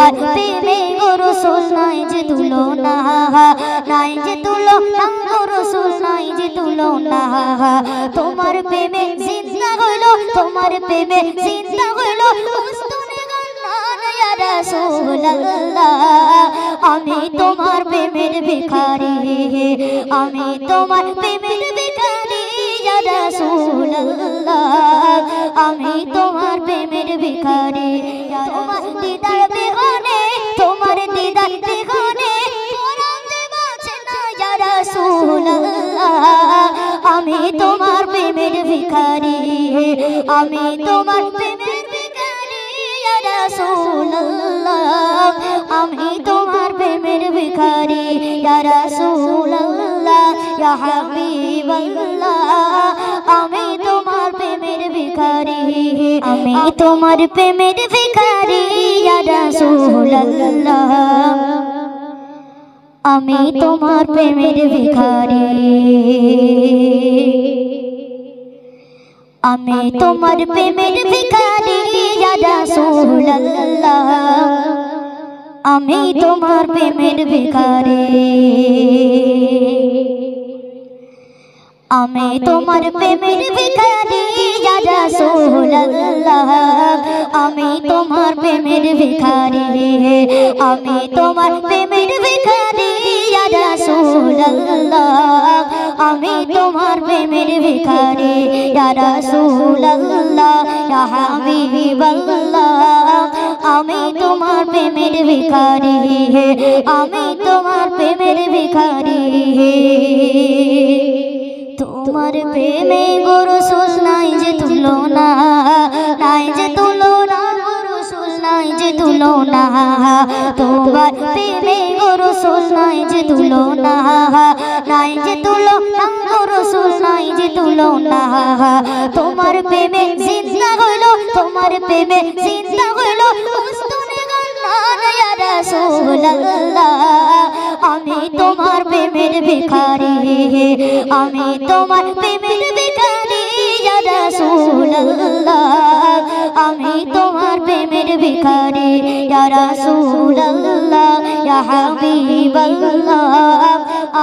তোমার প্রেমে গো রাসূল নাই যে তুলনা, নাই যে তুলনা গো রাসূল নাই যে তুলনা। তোমার প্রেমে জিন্দা হইলো, তোমার প্রেমে জিন্দা হইলো উস্তানে গান্নান ইয়া রাসূলুল্লাহ। আমি তোমার প্রেমের ভিখারি, আমি তোমার প্রেমের ভিখারি ইয়া রাসূলুল্লাহ। আমি তোমার প্রেমের ভিখারি, তোমার দিদার বিহনে, তোমার দিদার বিহনে পরাণ বাঁচে না ইয়া রাসূলুল্লাহ। আমি তোমার প্রেমের ভিখারি, আমি তোমার প্রেমের ভিখারি ইয়া রাসূলুল্লাহ। আমি তোমার প্রেমের ভিখারি ইয়া রাসূলুল্লাহ ইয়া হাবিবাল্লাহ। আমি তোমার প্রেমের ভিখারি, আমি তোমার প্রেমের ভিখারি ইয়া রাসূলুল্লাহ। আমি তোমার প্রেমের ভিখারি, আমি তোমার প্রেমের ভিখারি ইয়া রাসূলুল্লাহ। আমি তোমার প্রেমের ভিখারি, আমি তোমার প্রেমের ভিখারি ইয়া রাসূলুল্লাহ। আমি তোমার প্রেমের ভিখারি, আমি তোমার প্রেমের ভিখারি ইয়া রাসূলুল্লাহ। আমি তোমার প্রেমের ভিখারি ইয়া রাসূলুল্লাহ ইয়া হাবিবাল্লাহ। আমি তোমার প্রেমের ভিখারি, আমি তোমার প্রেমের ভিখারি। তোমার প্রেমে গো রাসূল নাই যে তুলনা, নাই যে তুলনা গো রাসূল নাই যে তুলনা। তোমার প্রেমে গো রাসূল নাই যে তুলনা, নাই যে তুলনা গো রাসূল নাই যে তুলনা। তোমার প্রেমে জিন্দা হইলো, তোমার প্রেমে জিন্দা হইলো উস্তানে গান্নান ইয়া রাসূলুল্লাহ। আমি তোমার প্রেমের ভিখারি, আমি তোমার প্রেমের ভিখারি ইয়া রাসূলুল্লাহ। আমি তোমার প্রেমের ভিখারি ইয়া রাসূলুল্লাহ ইয়া হাবিবাল্লাহ।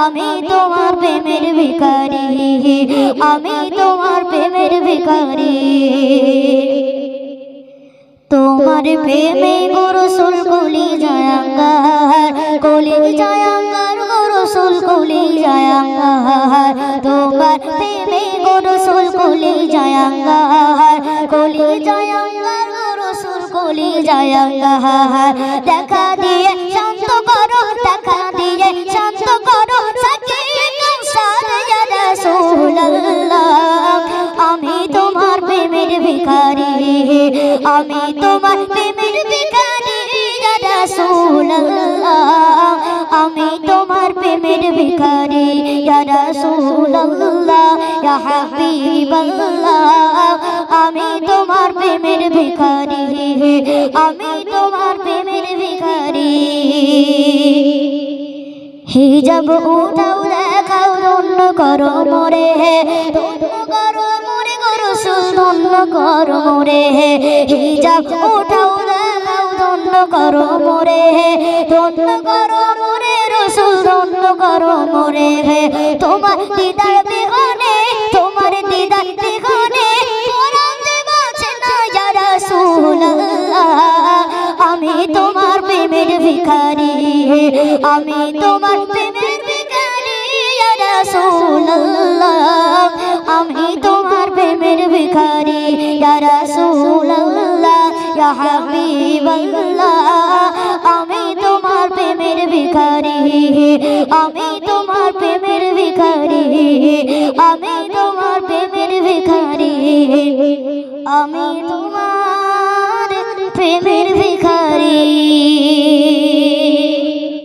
আমি তোমার প্রেমের ভিখারি, আমি তোমার প্রেমের ভিখারি। তোমার প্রেমে গো রাসূল কলি জায়াঙ্গার, কলি জায়াঙ্গার গো রাসূল কলি জায়াঙ্গার। তোমার প্রেমে গো রাসূল কলি জায়াঙ্গার, কলি জায়াঙ্গার গো রাসূল কলি জায়াঙ্গার। দেখা দিয়ে শান্ত করো, দেখা দিয়ে শান্ত করো সাকিয়ে কাউসার ইয়া রাসূলুল্লাহ। আমি তোমার প্রেমের ভিখারি, আমি তোমার প্রেমের ভিখারি ইয়া রাসূলুল্লাহ। আমি তোমার প্রেমের ভিখারি ইয়া রাসূলুল্লাহ ইয়া হাবিবাল্লাহ। আমি তোমার প্রেমের ভিখারি, আমি তোমার প্রেমের ভিখারি। হিজাব উঠাও দেখাও ধন্য করো মোরে, ধন্য করো মোরে গো রাসূল ধন্য করো মোরে। হিজাব উঠাও দেখাও ধন্য করো মোরে, ধন্য করো মোরে রাসূল ধন্য করো মোরে। তোমার দিদার বিহনে, তোমার দিদার বিহনে পরাণ বাঁচে না ইয়া রাসূলুল্লাহ। আমি তোমার প্রেমের ভিখারি, আমি তোমার প্রেমের ভিখারি ইয়া রাসূলুল্লাহ। আমি তোমার প্রেমের ভিখারি ইয়া রাসূলুল্লাহ ইয়া হাবিবাল্লাহ। আমি তোমার প্রেমের ভিখারি, আমি তোমার প্রেমের ভিখারি, আমি তোমার প্রেমের ভিখারি, আমি তোমার প্রেমের ভিখারি।